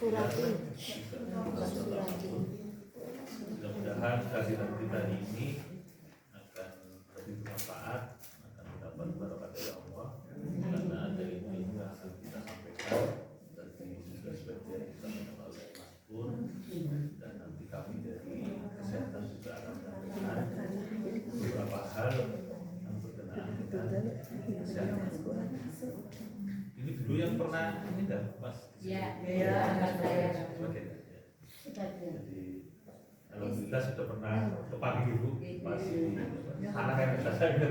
Mudah-mudahan kehadiran kita ini akan lebih bermanfaat, akan mendapat barokah dari Allah, karena ada ilmu yang akan kita sampaikan dari juga sebagian kita mengenal oleh Mas Pur, dan nanti kami dari kesehatan juga akan menyampaikan beberapa hal yang berkenaan dengan kesehatan. Ini dulu yang pernah ini kan Mas? Iya. Jadi alhamdulillah sudah pernah ke pagi dulu masih anak yang bisa saya.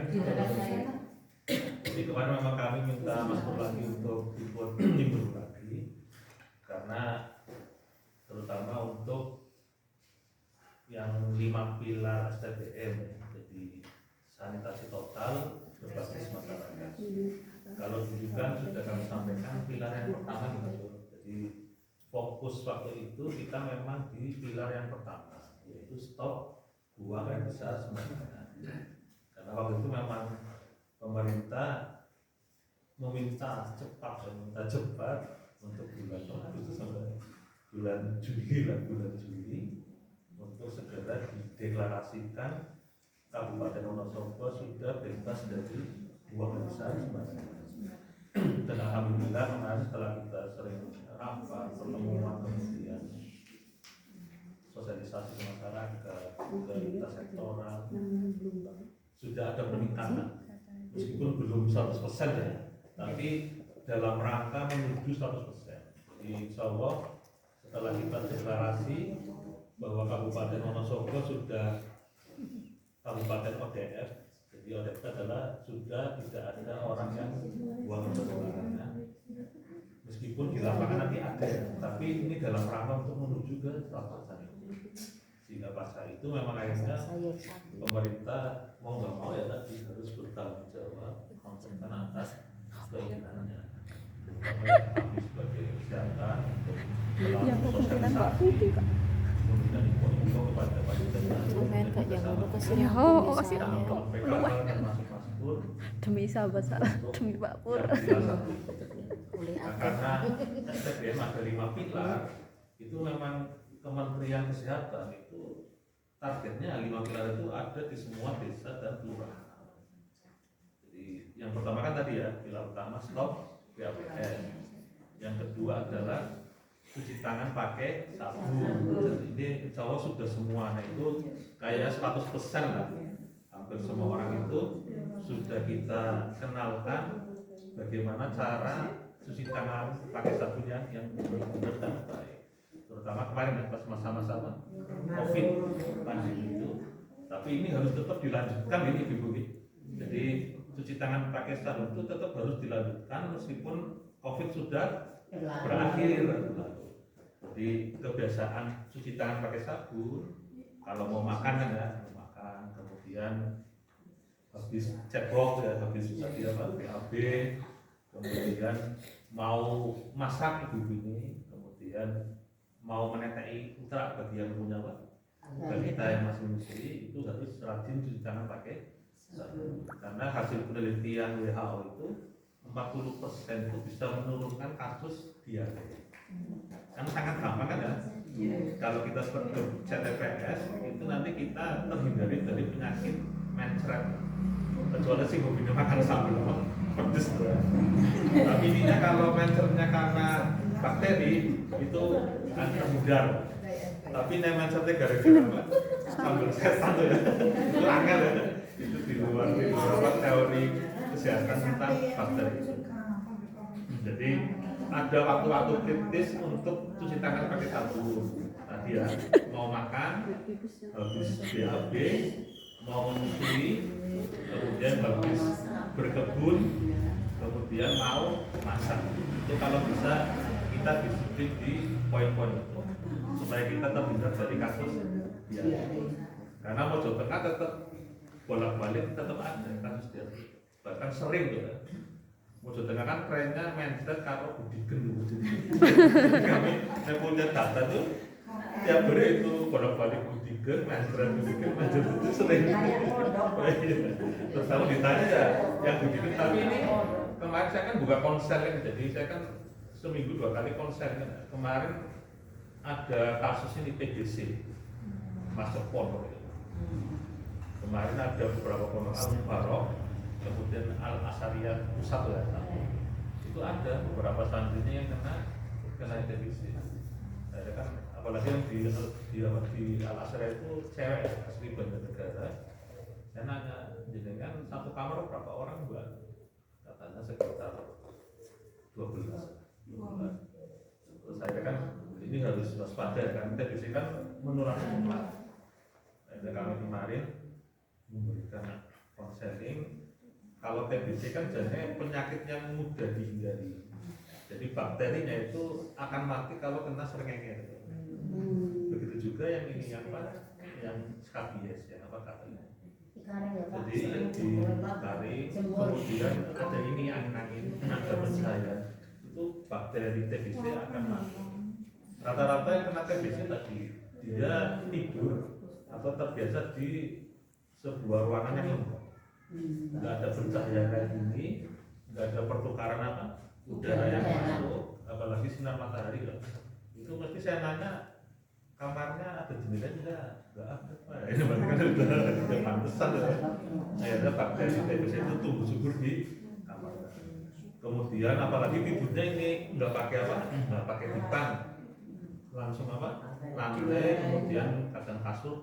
Jadi kemarin memang kami minta Mas Pur lagi untuk dibuat minggu lagi, karena terutama untuk yang 5 pilar STBM, jadi sanitasi total berbasis masyarakat. Kalau dulu kan sudah kami sampaikan pilar yang pertama gitu. Jadi fokus waktu itu kita memang di pilar yang pertama, yaitu stop buang air besar sembarangan. Karena waktu itu memang pemerintah meminta cepat untuk bulan Agustus sampai bulan Juli untuk segera dideklarasikan Kabupaten Wonosobo sudah bebas dari buang air besar sembarangan. Dan alhamdulillah kemarin setelah kita sering rapat, pertemuan, kemudian sosialisasi ke masyarakat, ke lintas sektoral, sudah ada peningkatan, meskipun belum 100% ya, tapi dalam rangka menuju 100%. Jadi insya Allah setelah kita deklarasi bahwa Kabupaten Wonosobo sudah Kabupaten ODF, jadi ODF adalah sudah tidak ada orang yang buang sembarangan. Meskipun di lapangan nanti ada, tapi ini dalam rangka untuk menuju ke 100%. Sehingga pasca itu memang akhirnya pemerintah mau nggak mau ya tadi harus bertanggung jawab konsen atas keinginannya. Kami sebagai kesehatan untuk sosialisasi kemudian info kepada demi sahabat saya, demi Pak Pur. Karena STBM ada 5 pilar, itu memang Kementerian Kesehatan itu targetnya 5 pilar itu ada di semua desa dan kelurahan. Jadi yang pertama kan tadi ya, pilar utama stop PAPN. Yang kedua adalah cuci tangan pakai sabun. Dan ini insya Allah sudah semua, nah itu kayak 100% lah. Hampir semua orang itu sudah kita kenalkan bagaimana cara cuci tangan pakai sabun yang benar dan baik. Terutama kemarin ya, pas masa-masa COVID pandemi itu. Tapi ini harus tetap dilanjutkan ini Ibu. Jadi cuci tangan pakai sabun itu tetap harus dilanjutkan meskipun COVID sudah berakhir. Jadi kebiasaan cuci tangan pakai sabun, kalau mau makan kan ya, makan, kemudian habis cebok ya, habis tadi apa BAB, kemudian mau masak ibu ini, kemudian mau menetei putra bagi yang punya apa, bagi kita yang masih menyusui itu harus rajin cuci tangan pakai sabun. Karena hasil penelitian WHO itu 40% itu bisa menurunkan kasus diare. Kan sangat gampang kan ya? Kalau kita seperti CTPS itu nanti kita terhindari dari penyakit mencret. Kecuali sih hobinya makan sambal pedes tuh. Tapi ininya kalau mencretnya karena bakteri itu akan terhindar. Tapi nih mencretnya gara-gara sambal setan tuh ya. Itu angel ya. Itu di luar teori kesehatan tentang bakteri. Jadi ada waktu-waktu kritis untuk cuci tangan pakai sabun. Tadi ya, mau makan, habis BAB, mau menyusui, kemudian habis berkebun, kemudian mau masak. Itu kalau bisa kita disiplin di poin-poin itu supaya kita terhindar dari kasus diare. Karena Mojo Tengah tetap bolak-balik tetap ada kasus diare. Bahkan sering tuh ya. Mojo Tengah kan trennya mencret kalau budigen dulu. Kami punya data tuh tiap hari itu bolak-balik budigen, mencret itu sering. Terus kalau ditanya ya yang budigen, tapi ini kemarin saya kan buka konser kan, jadi saya kan seminggu 2 kali konser kan. Kemarin ada kasus ini TBC masuk pondok itu. Kemarin ada beberapa pondok Al-Mubarok, kemudian Al-Asariyah Pusat ya, itu ada beberapa santrinya yang kena TBC. Ada kan, apalagi yang di Al-Asariyah itu cewek asli Banjarnegara. Saya nanya, jadi kan satu kamar berapa orang Mbak? Katanya sekitar 12. Terus saya kan ini harus waspada kan, TBC kan menular cepat. Ada kami kemarin memberikan konseling. Kalau TBC kan jadinya penyakit yang mudah dihindari. Jadi bakterinya itu akan mati kalau kena srengenge. Begitu juga yang ini yang apa? Yang skabies ya apa katanya. Jadi ditarik, kemudian ada ini angin-angin, ada pencahaya. Itu bakteri TBC akan mati. Rata-rata yang kena TBC tadi dia tidur atau terbiasa di sebuah ruangan yang lembab, nggak ada pencahayaan kayak gini, nggak ada pertukaran apa udara yang masuk, apalagi sinar matahari kan. Itu mesti saya nanya kamarnya ada jendela nggak ada Pak. Ini berarti kan udah pantesan ya. Akhirnya bakteri TBC itu tumbuh subur di kamar. Kemudian apalagi tidurnya ini nggak pakai apa, nggak pakai dipan, langsung apa lantai, kemudian kadang kasur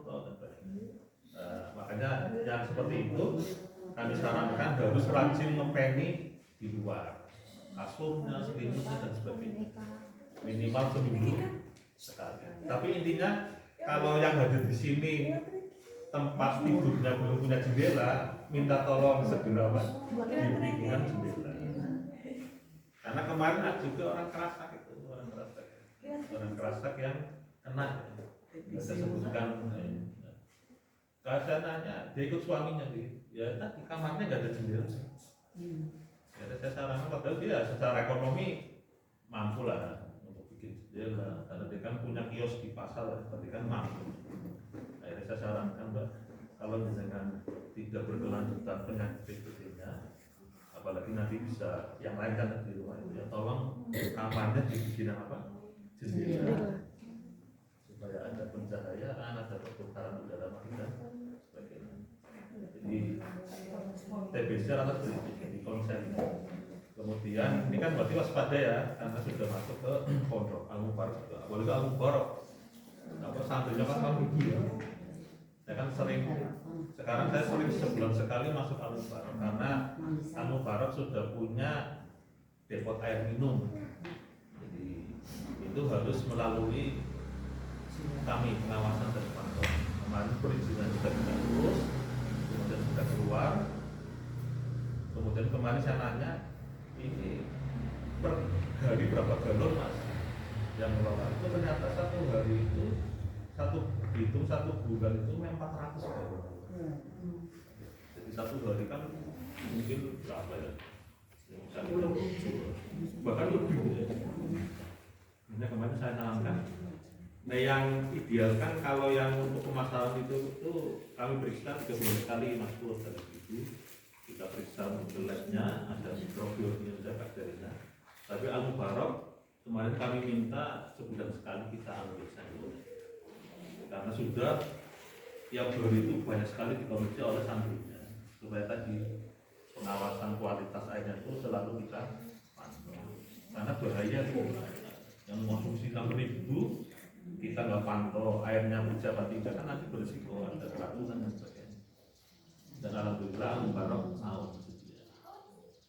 makanya yang seperti itu kami sarankan harus rajin ngepeni di luar kasurnya, selimutnya dan sebagainya, minimal seminggu sekali. Tapi intinya kalau yang hadir di sini tempat tidurnya belum punya jendela, minta tolong segera diberikan jendela. Karena kemarin ada juga orang Kerasak itu, orang Kerasak yang kena, saya sebutkan. Saya nanya, dia ikut suaminya ya tadi kamarnya nggak ada jendela. Ya, saya sarankan padahal dia secara ekonomi mampu lah untuk bikin jendela, karena dia kan punya kios di pasar, berarti kan mampu. Akhirnya saya sarankan Mbak, kalau dengan tidak berkelanjutan penyakit TBC-nya, apalagi nanti bisa yang lain kan di rumah itu ya, tolong kamarnya dibikin apa? Jendela. Supaya ada pencahayaan, ada pertukaran udara dan sebagainya. Jadi TBC rata di konsen. Kemudian ini kan berarti waspada ya, karena sudah masuk ke pondok Al-Mubarok. Apalagi Al-Mubarok, apa santrinya kan ibu ya. Saya kan sekarang saya sering sebulan sekali masuk Al-Mubarok karena Al-Mubarok sudah punya depot air minum. Jadi itu harus melalui kami pengawasan dari kantor. Kemarin perizinan sudah kita urus, kemudian sudah keluar. Kemudian kemarin saya nanya, ini per hari berapa galon Mas yang mengelola? Itu ternyata satu hari itu hitung satu bulan itu 400 galon. Jadi satu hari kan mungkin berapa ya? Bahkan lebih. Ini kemarin saya tanamkan. Nah yang ideal kan kalau yang untuk pemasaran itu kami periksa 3 bulan sekali Mas Pur dari itu kita periksa untuk labnya, ada mikrobiolognya, ada bakterinya. Tapi Al-Mubarok kemarin kami minta sebulan sekali kita ambil sampel karena sudah tiap hari itu banyak sekali dikomisi oleh santrinya supaya tadi pengawasan kualitas airnya itu selalu kita pantau karena bahaya yang konsumsi 6.000 kita nggak pantau airnya berjabat tidak kan nanti berisiko ada keracunan dan sebagainya. Dan alhamdulillah Al-Mubarok mau bersedia.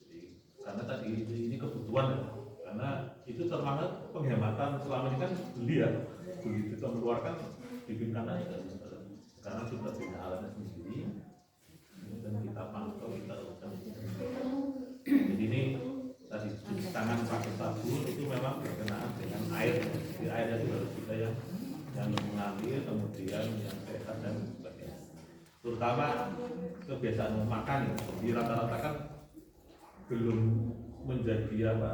Jadi karena tadi ini kebutuhan ya, karena itu termasuk penghematan selama ini kan beli ya, begitu kita mengeluarkan dipindah aja karena sudah punya alatnya sendiri dan kita pantau kita lakukan. Jadi ini tadi cuci tangan pakai sabun itu memang berkenaan dengan air. Di airnya itu harus kita yang mengalir, kemudian yang sehat dan sebagainya. Terutama kebiasaan makan ya. Di rata-rata kan belum menjadi apa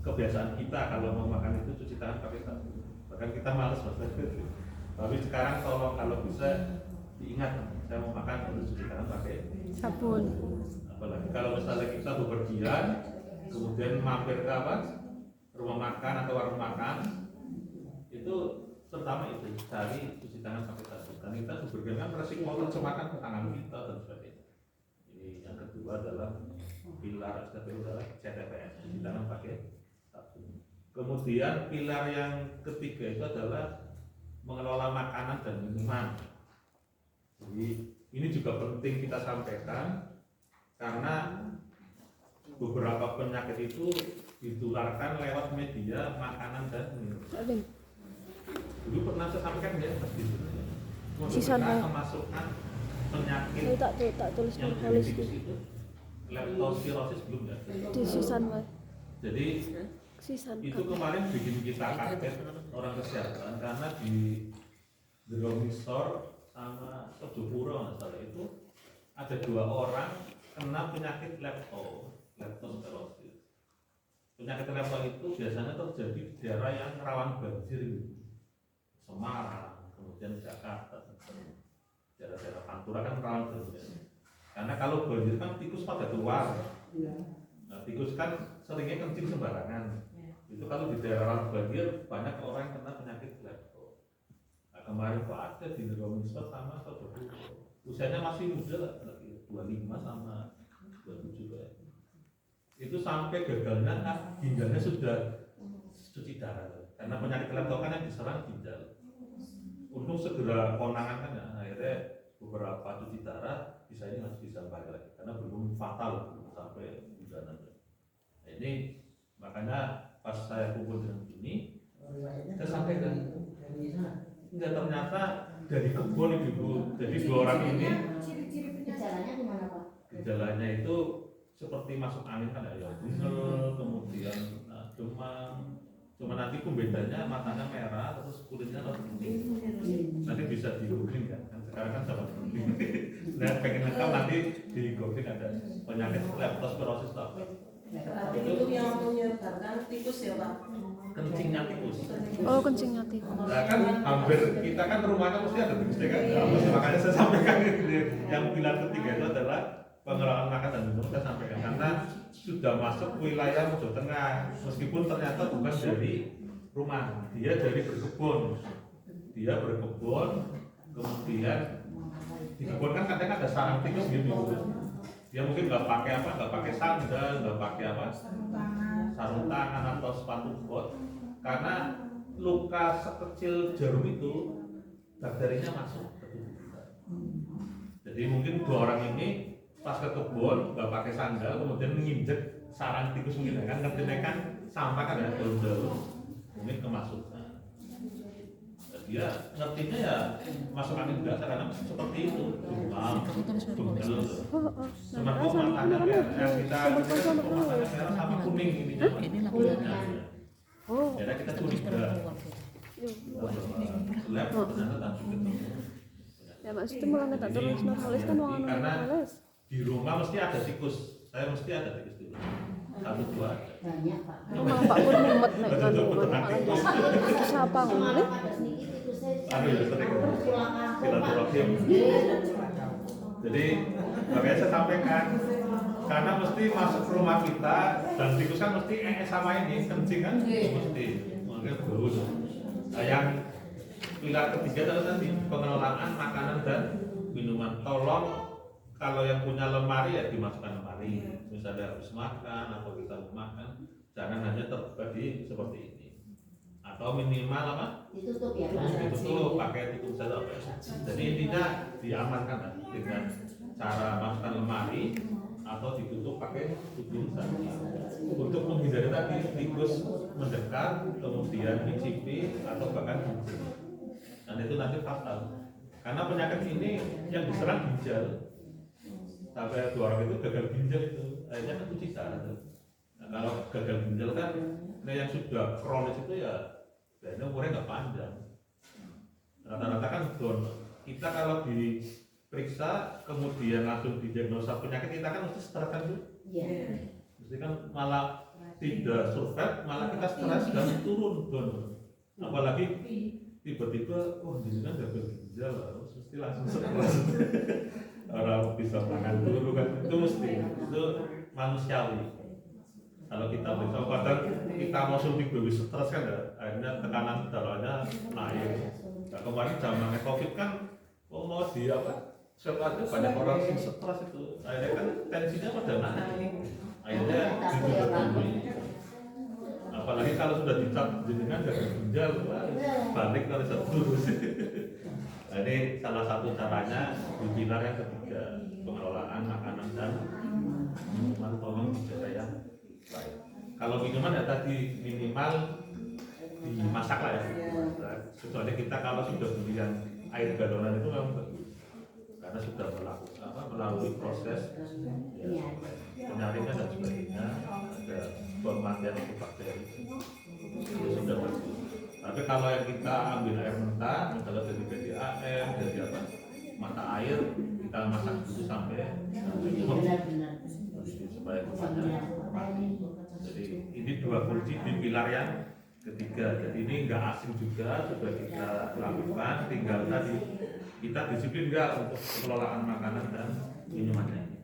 kebiasaan kita kalau mau makan itu cuci tangan pakai sabun. Bahkan kita malas banget. Tapi sekarang kalau bisa diingat, saya mau makan harus cuci tangan pakai sabun. Apalagi kalau misalnya kita bepergian kemudian mampir ke apa rumah makan atau warung makan itu itu terutama itu cari cuci tangan pakai sabun. Dan kita sebenarnya kan resiko tercemar tangan kita dan sebagainya. Ini yang kedua adalah pilar adalah CTPS, cuci tangan pakai sabun. Kemudian pilar yang ketiga itu adalah mengelola makanan dan minuman. Jadi ini juga penting kita sampaikan karena beberapa penyakit itu ditularkan lewat media makanan dan minuman. Dulu pernah saya sampaikan ya di Sisa kita memasukkan penyakit tak tulis yang nulis tikus itu leptospirosis belum ya. di sisan wae. Jadi Sisan itu kemarin bikin kita kaget orang kesehatan karena di Dromisor sama Sojopuro salah itu ada 2 orang kena penyakit leptospirosis. Penyakit lepto itu biasanya terjadi di daerah yang rawan banjir, Semarang, kemudian Jakarta, daerah-daerah Pantura kan rawan banjir. Karena kalau banjir kan tikus pada keluar. Nah, tikus kan seringnya kencing sembarangan. Itu kalau di daerah banjir banyak orang yang kena penyakit lepto. Nah, kemarin kok ada di Dromisor sama Sojopuro. Usianya masih muda lah, 25 sama 27 ya. Itu sampai gagalnya ginjalnya sudah cuci darah karena penyakit lepto kan yang diserang ginjal. Untung segera konangan kan ya, akhirnya beberapa cuci darah bisa ini masih bisa balik lagi karena belum fatal sampai ginjalnya. Nah, ini makanya pas saya kumpul dengan ini saya sampaikan enggak, ternyata dari kebun ibu. Jadi 2 orang ini Gejalanya gimana Pak? gejalanya itu seperti masuk angin kan ya, bungel, kemudian demam. Cuma nanti pembedanya matanya merah, terus kulitnya kuning. Nanti bisa di googling kan? Sekarang kan zaman googling. Nah, pengen lengkap nanti di googling ada penyakit leptospirosis itu apa? Berarti itu yang menyebarkan tikus ya Pak? Kencingnya tikus. Oh, kencingnya tikus. Nah kan hampir kita kan rumahnya mesti ada tikus kan? Makanya saya sampaikan yang pilar ketiga itu adalah pengelolaan makan dan minum. Saya sampaikan karena sudah masuk wilayah Mojo Tengah, meskipun ternyata bukan dari rumah, dia dari berkebun. Dia berkebun, kemudian di kebun kan kadang ada sarang tikus gitu. Dia mungkin nggak pakai nggak pakai sandal, nggak pakai sarung tangan atau sepatu bot, karena luka sekecil jarum itu bakterinya masuk ke tubuh kita. Jadi mungkin 2 orang ini pas ke kebun nggak pakai sandal, kemudian nginjek sarang tikus mungkin kan, ngertinya kan sampah kan ya, daun-daun mungkin kemasukan. Dia ngertinya ya masuk angin biasa karena seperti itu, demam, bengkel. Cuma kok matanya merah, yang kita matanya merah sama kuning ininya. Oh, Jadi kita curiga. Lab ternyata tak ketemu. ya maksudnya mulai tak tulis nulis kan wong Karena nulis. di rumah mesti ada tikus. Saya mesti ada tikus di rumah. 1 2 ada. Banyak Pak. Oh, malah Pak Pur mumet nek kan Betul, malah betul. siapa ngene? Ada sedikit itu saya. Aduh, ya sering. Pulang kampung Pak. Silaturahim. Jadi makanya saya sampaikan karena mesti masuk ke rumah kita dan tikus kan mesti sama ini kencing kan mesti makanya bau. Nah, yang pilar ketiga adalah tadi pengelolaan makanan dan minuman. Tolong kalau yang punya lemari ya dimasukkan lemari. Misalnya habis makan atau kita mau makan, jangan hanya terbuka di seperti ini. Atau minimal apa? Ditutup ya Pak. Ditutup pakai tutup saja. Jadi intinya diamankan lah dengan cara masukkan lemari atau ditutup pakai tutup saja. Untuk menghindari tadi tikus mendekat, kemudian mencicipi atau bahkan gigit. Dan itu nanti fatal. Karena penyakit ini yang diserang ginjal. Sampai 2 orang itu gagal ginjal itu, akhirnya kan cuci darah. Nah, kalau gagal ginjal kan, yang sudah kronis itu ya, biasanya umurnya nggak panjang. Rata-rata kan kita kalau diperiksa kemudian langsung didiagnosa penyakit kita kan mesti stres kan tuh. Iya. Mesti kan malah tidak survive, malah kita stres dan turun don. Apalagi tiba-tiba, ini kan gagal ginjal, mesti langsung stres. Orang bisa makan dulu kan itu mesti itu manusiawi. Kalau kita bisa kadang kita mau suntik baby stres kan ya, akhirnya tekanan darahnya naik. Nah, kemarin zamannya COVID kan, mau di apa? Swab aja banyak orang yang stres itu, akhirnya kan tensinya pada naik. Akhirnya juga tinggi. Apalagi kalau sudah dicap jenengan gagal ginjal, balik kalau terus. Nah, ini salah satu caranya di pilar yang ketiga, pengelolaan makanan dan minuman, tolong dijaga yang baik. Kalau minuman ya tadi minimal dimasak lah ya. Kecuali kita kalau sudah beli yang air galonan itu memang bagus, karena sudah melalui proses ya, penyaringan dan sebagainya, ada pematian untuk bakteri itu sudah bagus. Tapi kalau yang kita ambil air mentah, misalnya dari PDAM, dari apa mata air, kita masak dulu sampai Benar-benar. supaya kuahnya mati. Jadi ini dua kunci di pilar yang ketiga. Jadi ini nggak asing juga, sudah kita lakukan. Tinggal tadi kita disiplin nggak untuk pengelolaan makanan dan minumannya.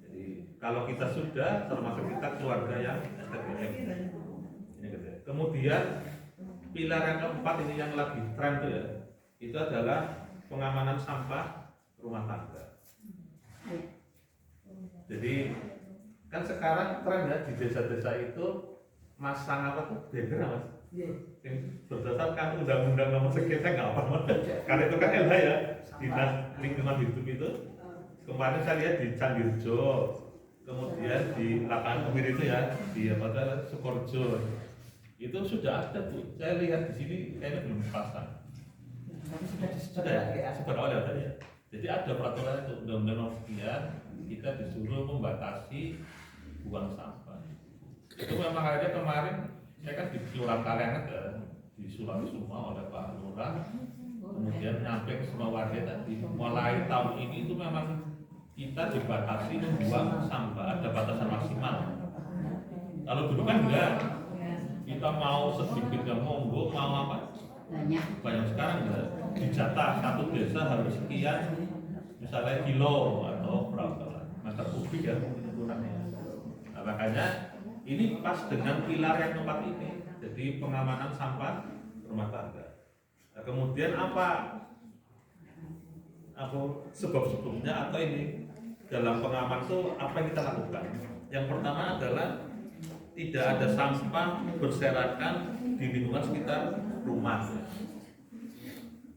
Jadi kalau kita sudah, termasuk kita keluarga yang STBM. Ini gitu. Kemudian pilar yang keempat ini yang lagi tren tuh ya, itu adalah pengamanan sampah rumah tangga. Jadi kan sekarang tren ya di desa-desa itu masang apa tuh banner mas? Berdasarkan undang-undang nomor sekian saya nggak apa mas. Karena itu kan LH ya, dinas lingkungan hidup itu. Kemarin saya lihat di Cangirjo, kemudian di lapangan Kemir itu ya, di apa Sukorejo. Itu sudah ada tuh. Saya lihat di sini kayaknya belum pasang. Sudah ya, sudah ada tadi ya. Jadi ada peraturan itu undang-undang nomor sekian, kita disuruh membatasi buang sampah. Itu memang akhirnya kemarin saya kan di Kelurahan Kalianget ya, di Sulawesi semua oleh Pak Lurah, kemudian nyampe ke semua warga tadi. Mulai tahun ini itu memang kita dibatasi membuang sampah, ada batasan maksimal. Kalau dulu kan enggak, kita mau sedikit yang monggo, mau apa? Banyak sekarang enggak. Dijatah satu desa harus sekian, misalnya kilo atau berapa meter kubik ya ukurannya. Nah, makanya ini pas dengan pilar yang keempat ini, jadi pengamanan sampah rumah tangga. Nah, kemudian apa sebab-sebabnya atau ini dalam pengaman itu apa yang kita lakukan? Yang pertama adalah tidak ada sampah berserakan di lingkungan sekitar rumah.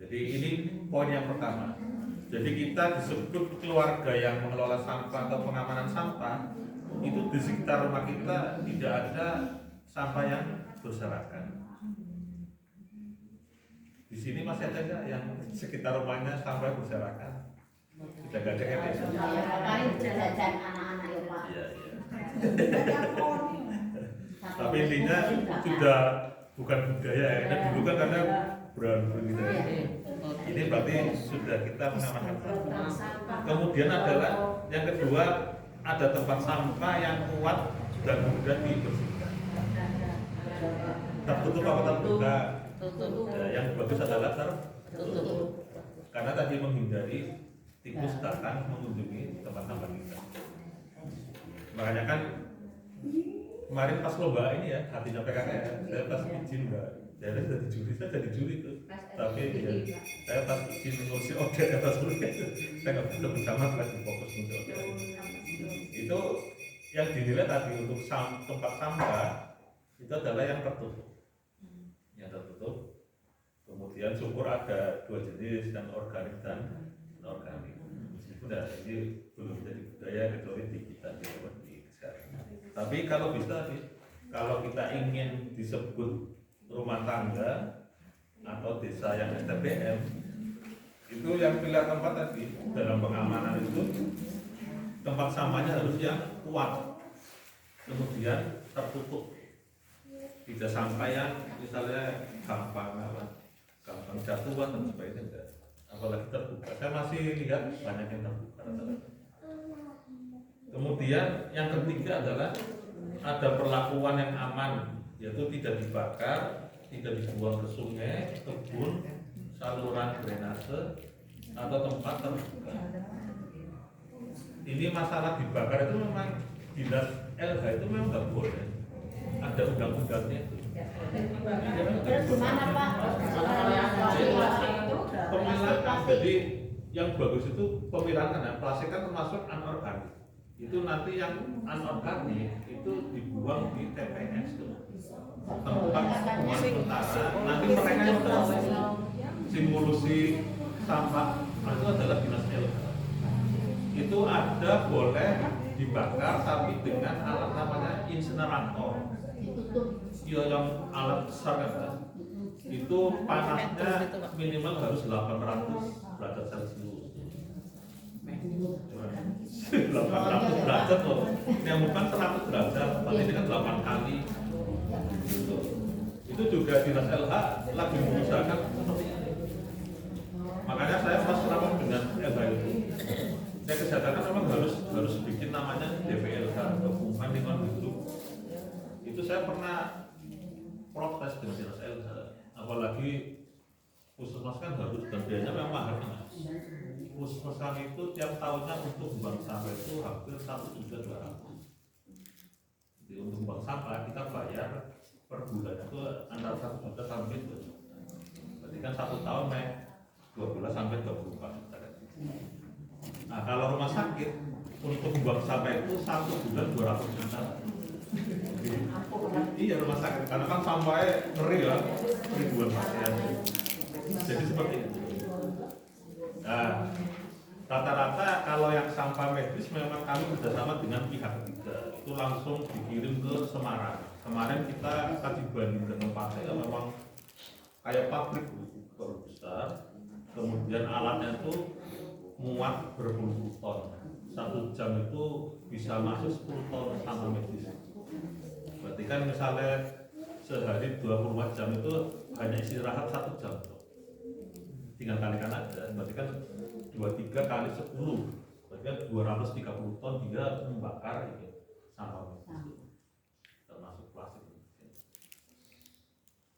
Jadi ini poin yang pertama. Jadi kita disebut keluarga yang mengelola sampah atau pengamanan sampah, itu di sekitar rumah kita tidak ada sampah yang berserakan. Di sini masih ada nggak yang sekitar rumahnya sampah berserakan? Sudah nggak ada ya? Kali jajan anak-anak ya Pak. Iya, iya. Tapi intinya sudah bukan budaya ya. Karena dulu kan karena berani gitu ya. Ini berarti sudah kita mengamankan sampah. Kemudian adalah yang kedua, ada tempat sampah yang kuat dan mudah dibersihkan. Tertutup apa terbuka? Ya, yang bagus adalah tertutup. Karena tadi menghindari tikus datang mengunjungi tempat sampah kita. Makanya kan kemarin pas lomba ini ya, hatinya PKK ya, saya pas izin mbak, saya jadi juri, saya jadi juri tuh. Tapi ya, saya pas izin ngurusi order ya pas juri, saya nggak bisa bersama lagi fokus ngurusi order. Itu yang dinilai tadi untuk tempat sampah itu adalah yang tertutup. Yang tertutup. Kemudian syukur ada dua jenis, yang organik dan non-organik. Meskipun ini belum jadi budaya kecuali di kita di kesehatan. Tapi kalau bisa sih, kalau kita ingin disebut rumah tangga atau desa yang STBM, itu yang pilar keempat tadi dalam pengamanan itu tempat sampahnya harus yang kuat, kemudian tertutup, tidak sampai yang misalnya gampang jatuhan dan sebagainya. Apalagi terbuka, saya masih lihat banyak yang terbuka. Kemudian yang ketiga adalah ada perlakuan yang aman, yaitu tidak dibakar, tidak dibuang ke sungai, kebun, saluran drainase atau tempat terbuka. Ini masalah dibakar itu memang dinas LH itu memang nggak boleh, ada undang-undangnya itu. Terus gimana Pak? Pemilahan, jadi yang bagus itu pemilahan karena plastik kan termasuk anorganik. Itu nanti yang anorganik itu dibuang di TPS itu tempat pembuangan sementara. Nanti mereka yang simulasi sampah itu adalah dinas LH. Itu ada boleh dibakar tapi dengan alat namanya insinerator. Ya yang alat besar kan, itu panasnya minimal harus 800 derajat Celcius. 800 derajat loh, yang bukan 100 derajat, berarti ini kan 8 kali. Itu juga dinas LH lagi mengusahakan seperti ini. Makanya saya pas kenapa dengan LH itu, saya kesadaran memang harus bikin namanya DPLH, Gabungan Lingkungan Hidup. Itu saya pernah protes dengan dinas LH, apalagi puskesmas kan harus dan biayanya memang mahal kan. Puskesmas kami itu tiap tahunnya untuk buang sampah itu hampir 1.200.000. Jadi untuk buang sampah kita bayar per bulan itu antara 1 juta sampai 2 juta. Berarti kan 1 tahun 12 sampai 24 juta. Nah kalau rumah sakit untuk buang sampah itu 1 bulan 200 juta. Iya rumah sakit karena kan sampahnya ngeri ya, ribuan pasien. Jadi seperti itu. Nah, rata-rata kalau yang sampah medis memang kami bersama dengan pihak ketiga itu langsung dikirim ke Semarang. Kemarin kita kasih banding ke tempatnya memang kayak pabrik besar, kemudian alatnya itu muat berpuluh ton. 1 jam itu bisa masuk 10 ton sampah medis. Berarti kan misalnya sehari 24 jam itu hanya istirahat 1 jam. Tinggal kalikan aja, berarti kan 23 kali 10, berarti kan 230 ton dia membakar ini sampah medis, termasuk plastik.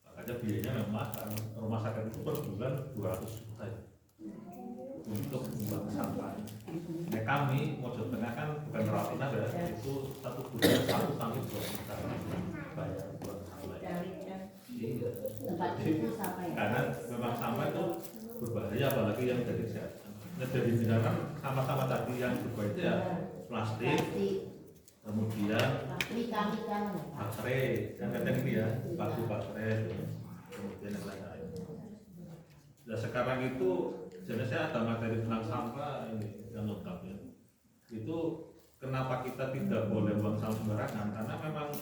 Makanya biayanya memang mahal. Rumah sakit itu per bulan 200 juta untuk membuang sampah. Nah, kami Mojo Tengah kan bukan rawat inap ya, itu 1 bulan 1 sampai 2 juta bayar buat sampah. Iya. Tempat itu sampah ya? Karena memang sampah itu berbahaya apalagi yang dari kesehatan. Nah, dari kan sama-sama tadi yang berbahaya itu ya plastik, kemudian baterai, yang kadang ini ya batu baterai, kemudian yang lain-lain. Nah sekarang itu jenisnya ada materi tentang sampah ini yang lengkapnya. Itu kenapa kita tidak boleh buang sampah sembarangan? Karena memang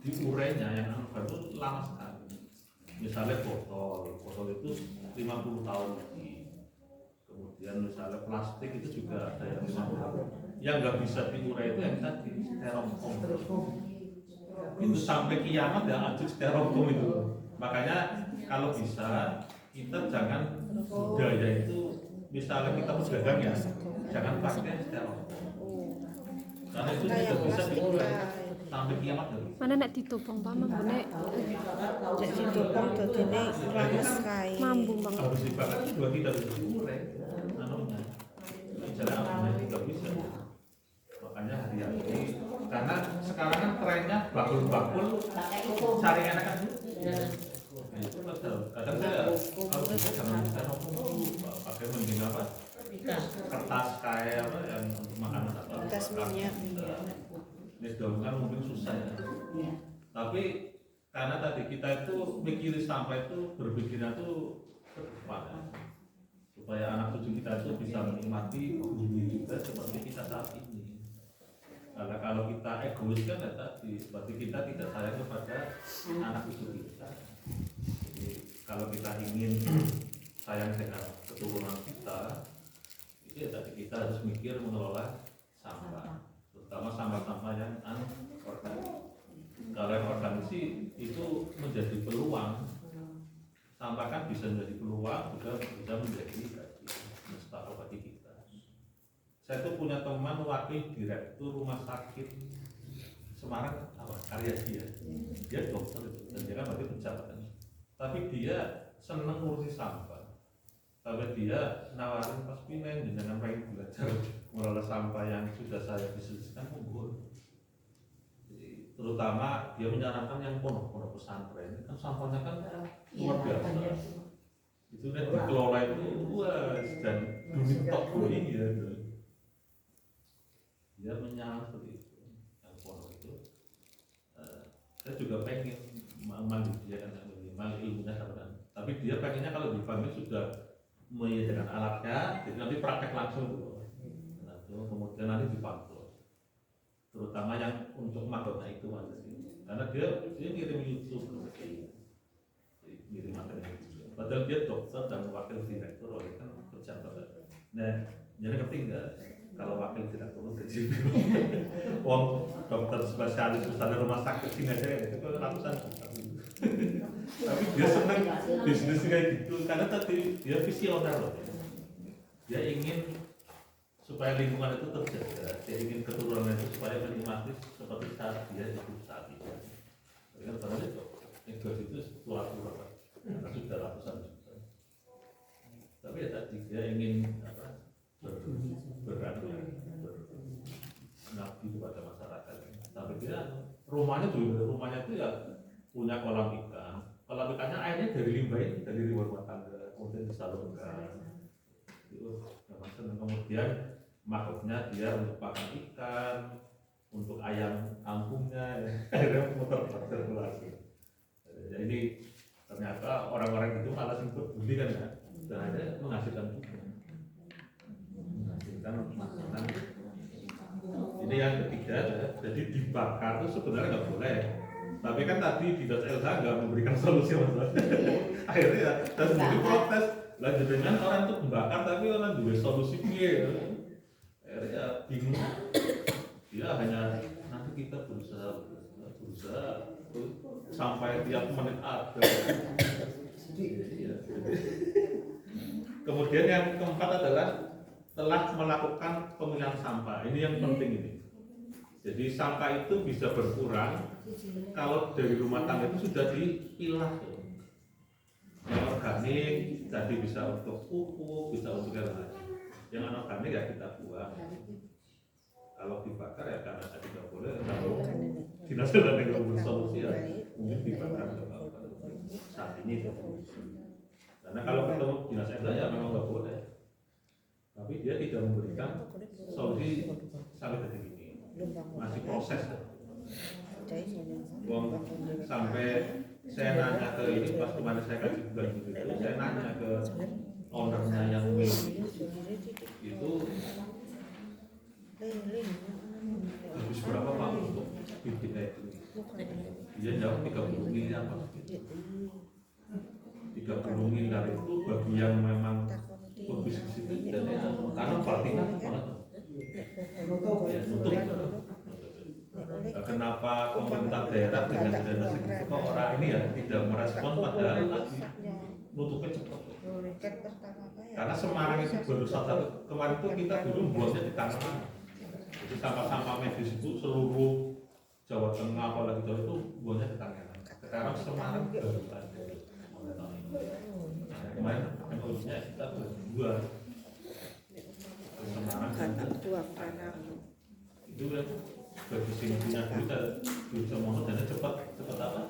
diurainya yang baru lama sekali. Misalnya botol itu 50 tahun lagi. Kemudian misalnya plastik itu juga ada yang 50 tahun. Yang nggak bisa diurai itu yang tadi styrofoam. Itu sampai kiamat ya aja styrofoam itu. Makanya kalau bisa kita jangan budaya itu misalnya kita berdagang ya jangan pakai styrofoam. Karena itu tidak bisa diurai sampai kiamat ya. Mana nek ditopong Pak mambune Cek ditopong dadine rames kae. mambu banget. Harus dibakar juga tidak bisa diurai anunya. Jalan anunya tidak bisa. Makanya hati-hati karena sekarang kan trennya bakul-bakul cari enak kan. Itu betul. Kadang saya kalau bisa jangan pakai mending apa? Kertas kayak apa yang untuk makanan atau Kertas minyak. Ini kan mungkin susah ya. Tapi karena tadi kita itu mikir sampah itu berpikirnya itu ke depan ya. Supaya anak cucu kita itu bisa menikmati bumi juga seperti kita saat ini. Karena kalau kita egois kan ya tadi, berarti kita tidak sayang kepada anak cucu kita. Jadi kalau kita ingin sayang dengan keturunan kita, itu ya tadi kita harus mikir mengelola sampah, terutama sampah-sampah yang anorganik. Kalau yang organik sih itu menjadi peluang, sampah kan bisa menjadi peluang, juga bisa menjadi nestapa bagi kita. Saya tuh punya teman wakil direktur rumah sakit Semarang apa Karya dia dokter itu dan dia kan wakil pejabat kan. Tapi dia seneng ngurusi sampah. Tapi dia nawarin pas pineng dengan pengen belajar mengelola sampah yang sudah saya diskusikan unggul. terutama dia menyarankan yang pondok pesantren kan sampahnya kan luar biasa. Itu kan dikelola itu luas dan dunia top ini ya. Dia menyarankan seperti itu. Yang pondok itu, saya juga pengen manggil dia kan minimal ilmunya sama kan. Tapi dia pengennya kalau dipanggil sudah menyediakan alatnya, jadi nanti praktek langsung tuh. Nah, itu kemudian nanti dipantau. Terutama yang untuk makrotnya itu aja sih. Karena dia ngirim YouTube, ngirim materi YouTube. Padahal dia dokter dan wakil direktur, oleh kan pejabat. Nah, jadi ngerti nggak kalau wakil direktur gaji? Wong dokter spesialis misalnya rumah sakit sini aja itu kan ratusan juta. Tapi dia senang bisnis kayak gitu karena tadi dia visioner loh. Dia ingin supaya lingkungan itu terjaga, dia ingin keturunan itu supaya menikmati seperti saat dia hidup saat ini. Kan padahal itu itu pura-pura karena sudah ratusan juta. Tapi ya tadi dia ingin apa berbernafsi kepada masyarakat. Tapi dia rumahnya itu ya punya kolam ikan. Kolam ikannya airnya dari limbah ini, dari limbah rumah tangga, kemudian disalurkan. Itu yang kemudian maksudnya dia untuk pakan ikan, untuk ayam kampungnya, akhirnya muter sirkulasi. Jadi ternyata orang-orang itu malah sibuk beli kan ya, dan akhirnya menghasilkan juga. Menghasilkan makanan. Ini yang ketiga, jadi dibakar itu sebenarnya nggak boleh. Tapi kan tadi Dinas LH nggak memberikan solusi masalah. Akhirnya saya sendiri protes. Lanjut dengan orang itu membakar tapi orang juga solusi dia. Akhirnya bingung. Dia hanya nanti kita berusaha sampai tiap menit ada. Kemudian yang keempat adalah telah melakukan pemilihan sampah. Ini yang penting ini. Jadi sampah itu bisa berkurang kalau dari rumah tangga itu sudah dipilah. Yang organik tadi bisa untuk pupuk, bisa untuk yang lain. Yang anorganik ya kita buang. Kalau dibakar ya karena tadi tidak boleh. Kalau dinas LH nggak bersolusi ya mungkin dibakar saat ini. Karena kalau ketemu dinas LH ya memang nggak boleh. Tapi dia tidak memberikan solusi sampai detik ini. Masih proses. Sampai saya nanya ke ini pas kemarin saya kasih bulan gitu, saya nanya ke ownernya yang milik itu habis berapa Pak untuk bibitnya itu? Dia jawab 30 miliar Pak. 30 miliar itu bagi yang memang berbisnis itu karena partingnya banget. Ya, tutup. Kenapa pemerintah daerah dengan dana segitu kok orang ini ya tidak merespon padahal lagi nutupnya cepat. Karena Semarang itu baru satu kemarin itu kita dulu buangnya di Tangerang. Jadi sampah-sampah medis itu seluruh Jawa Tengah apalagi Jawa itu buangnya di Tangerang. Sekarang Semarang baru ada. Kemarin MOU-nya kita berdua. Semarang itu kan bagi sini punya duit bisa mau dana cepat apa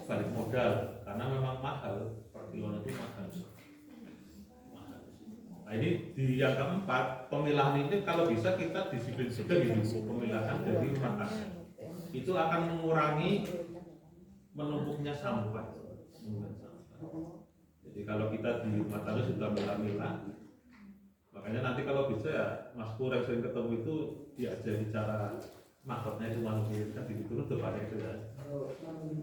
balik modal karena memang mahal per kilo itu mahal. Nah ini di yang keempat pemilahan ini kalau bisa kita disiplin juga gitu pemilahan dari rumah tangga itu akan mengurangi menumpuknya sampah. Jadi kalau kita di rumah tangga sudah milah-milah makanya nanti kalau bisa ya Mas Pur yang sering ketemu itu diajari cara maksudnya itu manusia kan diturut depannya itu ya. Kalau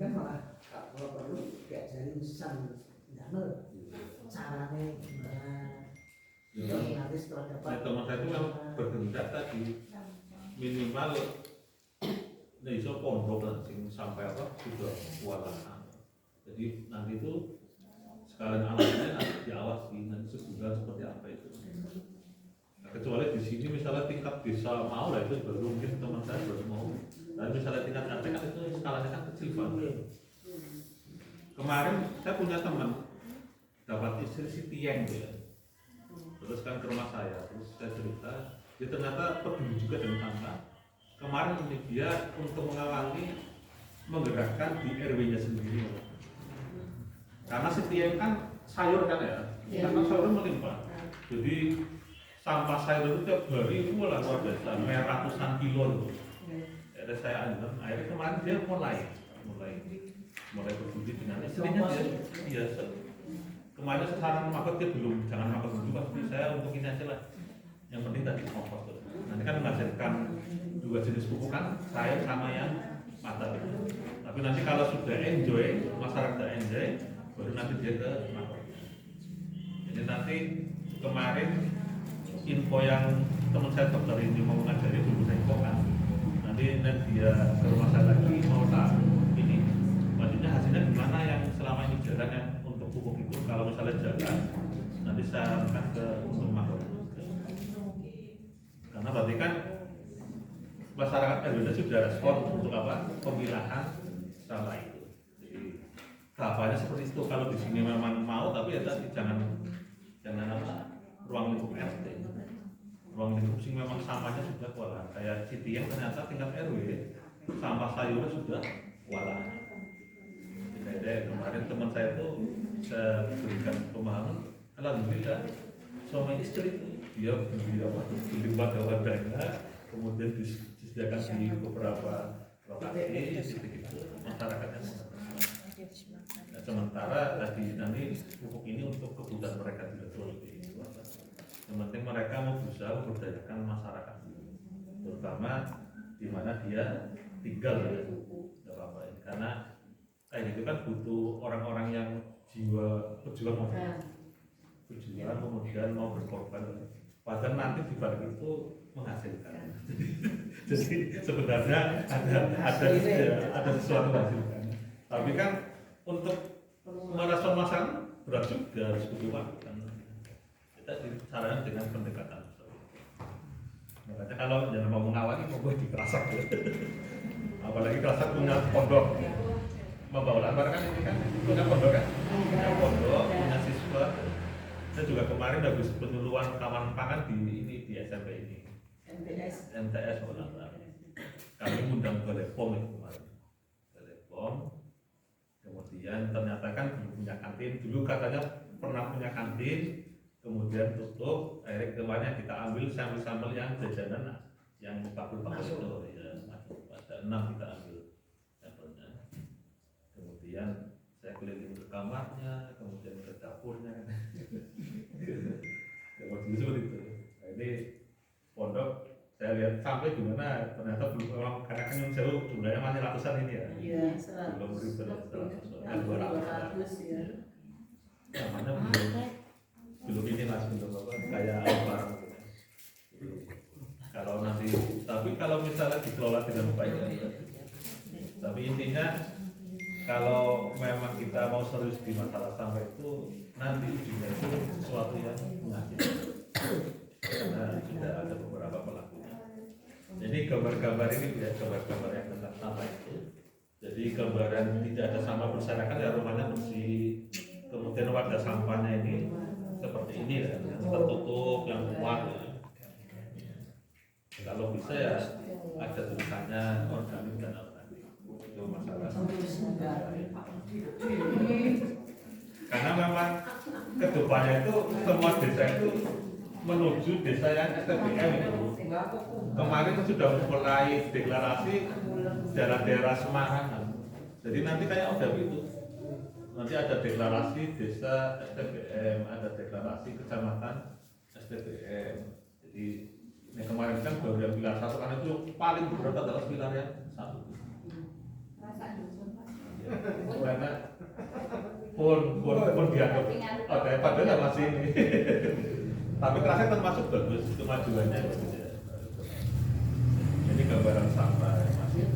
kan malah kalau perlu diajarin san damel caranya gimana. Nanti setelah dapat. Teman saya itu yang bergendak tadi minimal nih so pondok dan sampai apa sudah kewalahan. Jadi nanti itu sekalian alatnya nanti diawasi nanti sebulan seperti apa itu. Kecuali di sini misalnya tingkat desa mau lah itu baru mungkin teman saya baru mau. Dan misalnya tingkat RT kan itu skalanya kan kecil banget. Kemarin saya punya teman dapat istri si Tieng ya. Terus kan ke rumah saya, terus saya cerita, dia ternyata peduli juga dengan sampah. Kemarin ini dia untuk mengawali menggerakkan di RW-nya sendiri. Karena setiap kan sayur kan ya, karena sayur melimpah. Jadi sampah sayur itu tiap hari itu luar biasa, ratusan kilo itu. Ada saya anjur, akhirnya kemarin dia mulai berbudi dengan istrinya dia kemarin saya saran makan dia belum, jangan makan dulu, tapi saya untuk ini aja lah. Yang penting tadi kompos tuh. Nanti kan menghasilkan 2 jenis pupuk kan, sayur sama yang mata itu. Tapi nanti kalau sudah enjoy, masyarakat enjoy, baru nanti dia ke makro. Jadi nanti kemarin info yang teman saya dokter ini mau ngajari dulu saya kan. Nanti dia ke rumah saya lagi mau tak ini. Maksudnya hasilnya gimana yang selama ini jalan yang untuk pupuk itu kalau misalnya jalan nanti saya akan ke untuk makro. Karena berarti kan masyarakat Indonesia sudah respon untuk apa pemilahan sampah itu. Jadi tahapannya seperti itu. Kalau di sini memang mau, tapi ya tadi jangan apa ruang lingkup RT, ruang lingkup sini memang sampahnya sudah kewalahan. Kayak Citi yang ternyata tingkat RW sampah sayurnya sudah kewalahan. Jadi kemarin teman saya itu saya berikan pemahaman, alhamdulillah suami istri itu dia beli wadah-wadahnya, kemudian disediakan di beberapa lokasi itu masyarakatnya. Nah, sementara tadi nanti pupuk ini untuk kebutuhan mereka tidak terus dibuat. Yang penting mereka mau berusaha memberdayakan masyarakat, terutama di mana dia tinggal ya, tidak apa-apa. Karena kayak gitu kan butuh orang-orang yang jiwa berjuang kemudian mau berkorban. Padahal nanti di balik itu menghasilkan. Jadi sebenarnya ada sesuatu menghasilkan. Tapi kan untuk merespon masalah berat juga harus butuh waktu kan. Kita disarankan dengan pendekatan. Makanya kalau jangan mau mengawali mau di Kerasak ya. Apalagi Kerasak punya pondok. Membawa lambar kan ini kan punya pondok kan. Punya pondok, punya siswa. Saya juga kemarin habis penyuluhan kawan pangan di SMP ini. MTS kami undang Balai POM itu kemarin. Balai POM. Kemudian ternyata kan belum punya kantin. Dulu katanya pernah punya kantin, kemudian tutup. Akhirnya kemarin kita ambil sampel-sampel yang jajanan, yang bakul-bakul itu ya, ada 6 kita ambil sampelnya. Kemudian saya keliling ke kamarnya, kemudian ke dapurnya. Waktu seperti itu. Nah, ini pondok saya lihat sampai gimana ternyata belum memang karena kan yang jauh jumlahnya masih ratusan ini ya. Iya, 100. Belum ribu 200 ya. Namanya belum ini mas belum apa kayak barang gitu. Kalau nanti tapi kalau misalnya dikelola dengan baik ya. Tapi intinya kalau memang kita mau serius di masalah sampah itu nanti ujungnya itu sesuatu yang menghasilkan. Karena sudah ada beberapa pelakunya. Jadi gambar-gambar ini ya gambar-gambar yang tentang sampah itu. Jadi gambaran tidak ada sampah berserakan ya rumahnya bersih. Kemudian wadah sampahnya ini seperti ini ya, yang tertutup, yang kuat. Ya. Kalau bisa ya ada tulisannya organik dan organik. Itu masalah. Karena memang kedepannya itu semua desa itu menuju desa yang STBM itu. Kemarin sudah mulai deklarasi daerah-daerah Semarang. Jadi nanti kayak udah gitu. Nanti ada deklarasi desa STBM, ada deklarasi kecamatan STBM. Jadi ini kemarin kan baru yang pilar 1 kan itu paling berat adalah pilar yang 1. Karena pun dianggap ada padahal masih ini. Tapi kerasnya termasuk bagus kemajuannya. Ini gambaran sampah masih.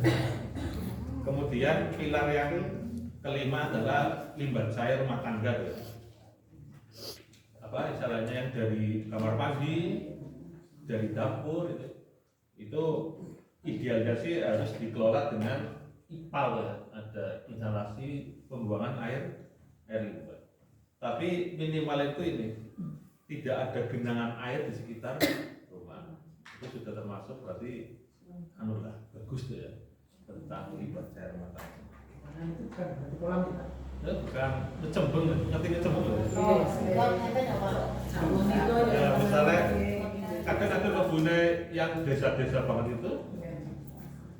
Kemudian pilar yang kelima adalah limbah cair rumah tangga ya. Apa istilahnya yang dari kamar mandi, dari dapur itu idealnya sih harus dikelola dengan IPAL ya, ada instalasi pembuangan air limbah. Tapi minimal itu ini tidak ada genangan air di sekitar rumah. Itu sudah termasuk berarti anu lah bagus tuh ya tentang limbah cair rumah tangga. Nah, itu bukan berarti kolam ya. Ya, bukan ngecembeng, ngerti ngecembeng ya? Oh, kalau ngeten apa? Sabun itu Ya, misalnya kadang-kadang kebunnya yang desa-desa banget itu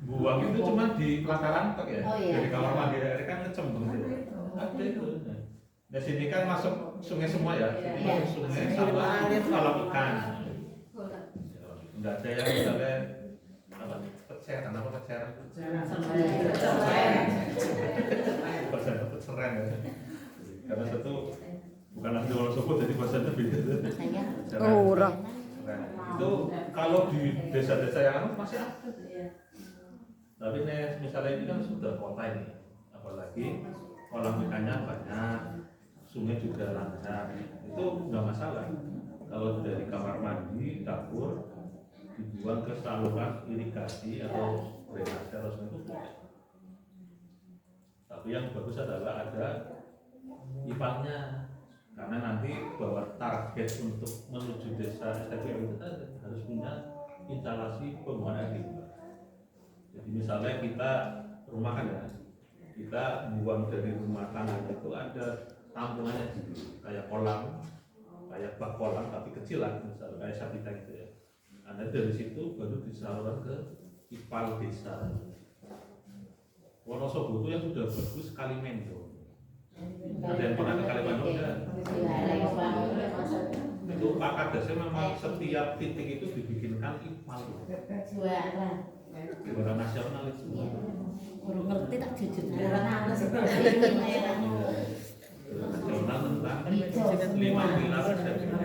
buang itu cuma di pelataran tok ya. Oh, iya. Dari kamar mandi air kan ngecembeng gitu. Ada itu. Nah, sini kan masuk sungai semua ya. Jadi Iya. masuk sungai sama kolam ikan. Enggak ada yang misalnya apa peceran apa peceran. Bahasa peceran ya. Karena itu bukan asli Wonosobo jadi bahasanya beda. Peceran. Oh, orang. Nah, itu kalau di desa-desa yang anu masih ada. Tapi nih, misalnya ini kan sudah kota ini, apalagi kolam ikannya banyak, sungai juga lancar, itu nggak masalah. Kalau dari kamar mandi, dapur, dibuang ke saluran irigasi atau drainase atau sungai itu boleh. Tapi yang bagus adalah ada ipalnya, karena nanti bahwa target untuk menuju desa STPO itu harus punya instalasi pembuangan air limbah. Jadi misalnya kita rumah kan ya, kita buang dari rumah tangga itu ada tampungannya gitu, kayak kolam, kayak bak kolam tapi kecil lah, misalnya kayak sapita gitu ya. Ada dari situ baru disalurkan ke ipal desa. Wonosobo itu yang sudah bagus Kalimendo. Ada yang pernah ke Kalimendo enggak? Itu Pak Kadasnya memang setiap titik itu dibikinkan ipal. Juara nasional itu. Baru ngerti tak jujur. Nasional tentang 5 pilar STPO.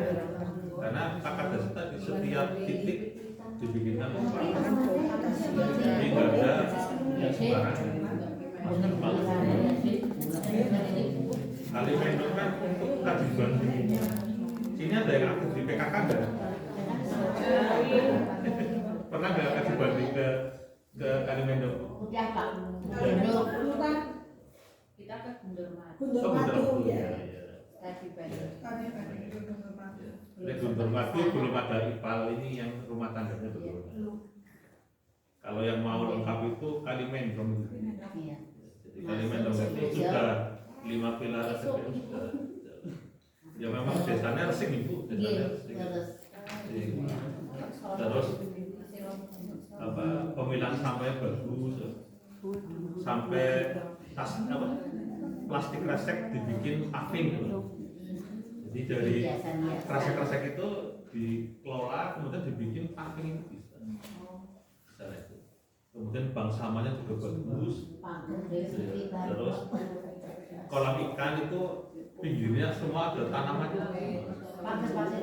Karena Pak Kadas tadi setiap titik dibikinkan ipal. Jadi nggak ada yang sembarangan. Kalimendo kan untuk kaji banding. Sini ada yang aktif di PKK enggak? Pernah nggak kaji banding ke Kalimendo? Udah Pak. kita ke Gundur Madu. Oh, betul. Ya, ya. Kasih banding. Di Guntur Madu belum ada ipal ini yang rumah tangganya belum. Kalau yang mau lengkap itu Kalimendo. Iya. Jadi Kalimendo itu sudah 5 pilar STPO sudah. Ya memang desanya resik ibu, desanya resik. Terus apa pemilahan sampahnya bagus, sampai tas apa plastik kresek dibikin paving gitu. Jadi dari kresek-kresek itu dikelola kemudian dibikin paving itu bisa. Misalnya itu. Kemudian bank sampahnya juga bagus. Terus kolam ikan itu pinggirnya semua ada tanamannya.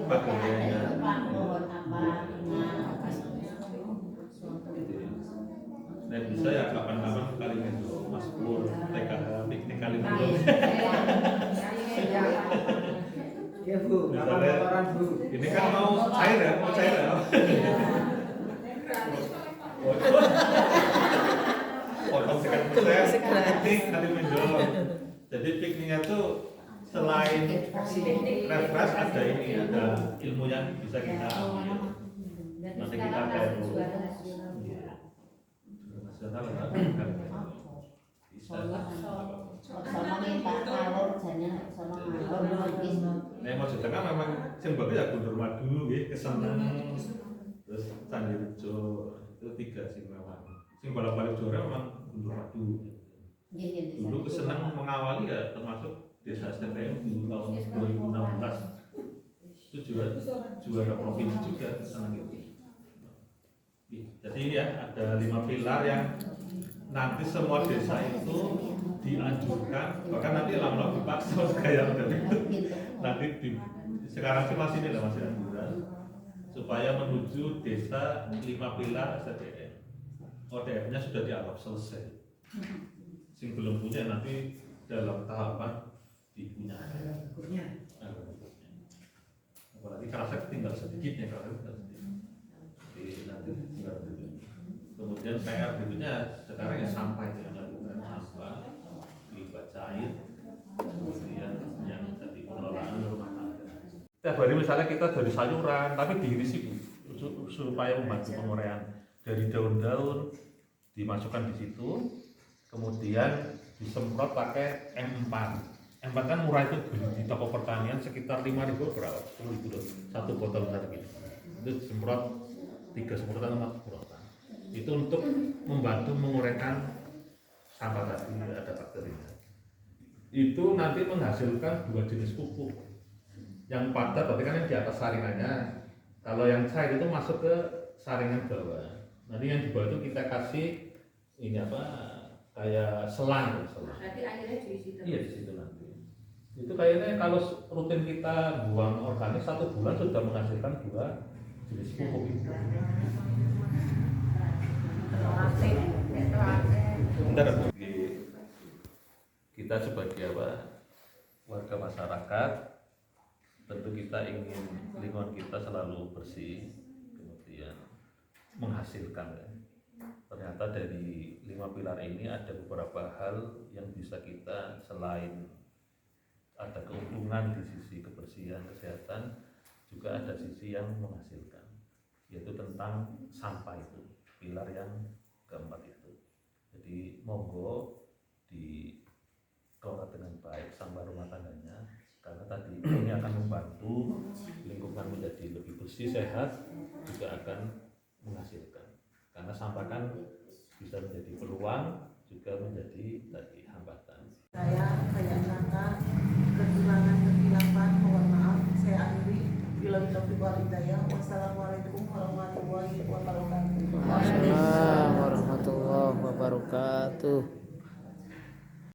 Bagiannya. Nah bisa ya kapan-kapan ke Kalimendo, Mas Pur, TKH, piknik Kalimendo. Ya Bu, kapan Bu? Ini kan mau cair ya, mau cair ya. Potong sekian piknik Kalimendo. Jadi pikniknya tuh selain refresh ada ini, ada ilmu yang bisa kita ambil. Nanti kita kayak nasional ya, bisa. Sama minta kalor jadinya sama ngalor. Nah, maksudnya kan memang sing bagus ya Guntur Madu, Keseneng, terus Candi Rejo, itu 3 sih memang. Sing bolak-balik juara memang Guntur Madu. Dulu Keseneng mengawali ya termasuk desa STPO di tahun 2016. Itu juara provinsi juga Keseneng itu. Jadi ini ya ada 5 pilar yang nanti semua desa itu dianjurkan, bahkan nanti lama-lama dipaksa kayak udah itu. Nanti sekarang sih masih ini lah masih anjuran supaya menuju desa 5 pilar STPO. ODM-nya sudah dianggap selesai. Sing belum punya nanti dalam tahapan dipunya. Apalagi kerasa tinggal sedikitnya kalau jadi nanti kemudian PR berikutnya sekarang ya sampah itu yang lakukan sampah limbah cair, kemudian yang tadi pengelolaan rumah tangga. Tiap hari misalnya kita dari sayuran tapi diiris supaya membantu penguraian dari daun-daun dimasukkan di situ, kemudian disemprot pakai M4. M4 kan murah, itu beli di toko pertanian sekitar 5.000 berapa? 10.000 loh, satu botol besar gitu. Itu disemprot 3 semprotan 4 semprotan. Itu untuk membantu menguraikan sampah tadi, ada bakterinya. Itu nanti menghasilkan 2 jenis pupuk. Yang padat berarti kan yang di atas saringannya. Kalau yang cair itu masuk ke saringan bawah. Nanti yang di bawah itu kita kasih ini apa? Kayak selang. Berarti akhirnya di situ. Iya, di situ nanti. Itu kayaknya kalau rutin kita buang organik 1 bulan sudah menghasilkan 2 jenis pupuk itu. Bentar, kita sebagai apa, warga masyarakat, tentu kita ingin lingkungan kita selalu bersih, kemudian menghasilkan ya. Ternyata dari 5 pilar ini ada beberapa hal yang bisa kita, selain ada keuntungan di sisi kebersihan, kesehatan, juga ada sisi yang menghasilkan, yaitu tentang sampah itu, pilar yang keempat itu. Jadi monggo dikelola dengan baik sampah rumah tangganya, karena tadi ini akan membantu lingkungan menjadi lebih bersih, sehat, juga akan menghasilkan. Karena sampah kan bisa menjadi peluang, juga menjadi tadi hambatan. Saya sangka kekurangan mohon maaf. Saya akhiri. Billahi taufiq wal hidayah. Wassalamualaikum warahmatullahi wabarakatuh. Waalaikumsalam warahmatullahi wabarakatuh.